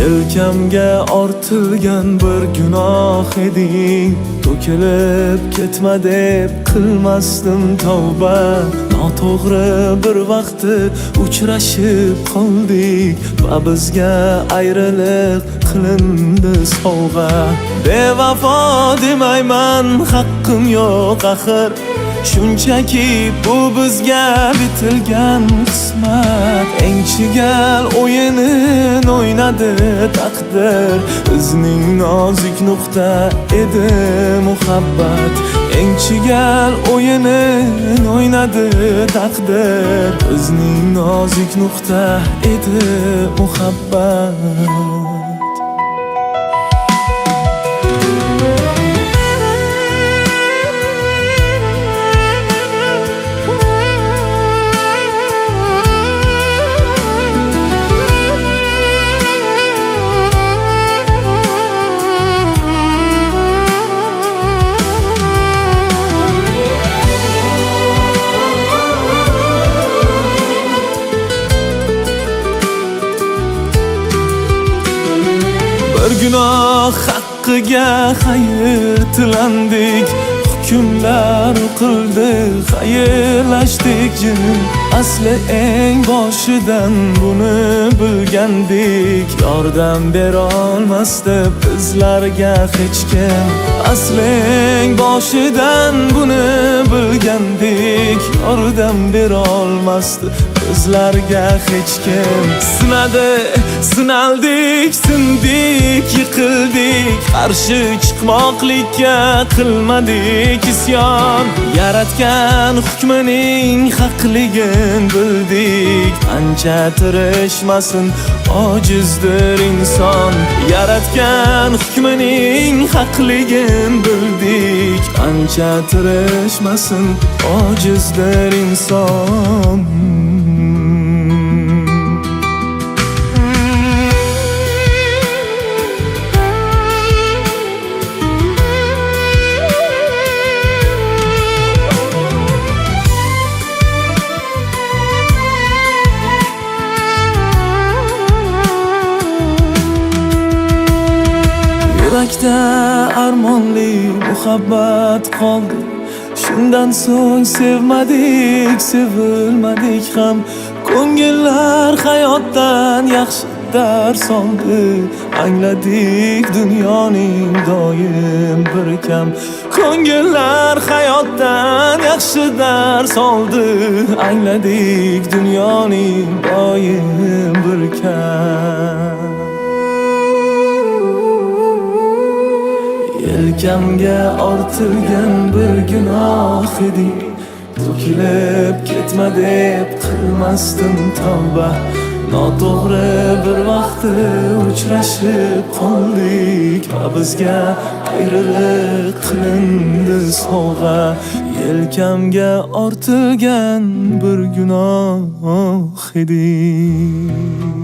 Yelkamga ortilgan bir gunoh eding, to'kilib ketma deb qilmasdim tavba. Noto'g'ri bir vaqti uchrashib qoldik va bizga ayriliq qilindi sovg'a. Bevafo demayman, haqqim yo'q axir, shunchaki bu bizga bitilgan qismat. Eng chigal o'yinin o'ynadi taqdir, bizning nozik nuqta edi muhabbat. Eng chigal o'yinin o'ynadi taqdir, bizning nozik nuqta edi muhabbat. Bir gunoh haqqiga xayr tilandik, hukmlar o'qildi, xayrlashdik jin. Asli eng boshidan buni bilgandik, yordam bera olmasdi bizlarga hech kim. Asli eng boshidan buni bilgandik, yordam bera olmasdi bizlarga hech kim. Sinadi, sinaldik, sindik, yiqildik, qarshi chiqmoqlikka qilmadik isyon. Yaratgan hukmining haqligin bildik, qancha tirishmasin ojizdir inson. Yaratgan hukmining haqligin bildik, qancha tirishmasin ojizdir inson. Yurakda armonli muhabbat qoldi, shundan so'ng sevmadik, sevilmadik ham. Ko'ngillar hayotdan yaxshi dars oldi, angladik dunyoning doim bir kam. Ko'ngillar hayotdan yaxshi dars oldi, angladik dunyoning doim bir kam. Yelkamga ortilgan bir gunoh eding, to'kilib ketma deb qilmasdim tavba. Noto'g'ri bir vaqti uchrashib qoldik va bizga ayriliq qilindi sovg'a. Yelkamga ortilgan bir gunoh eding.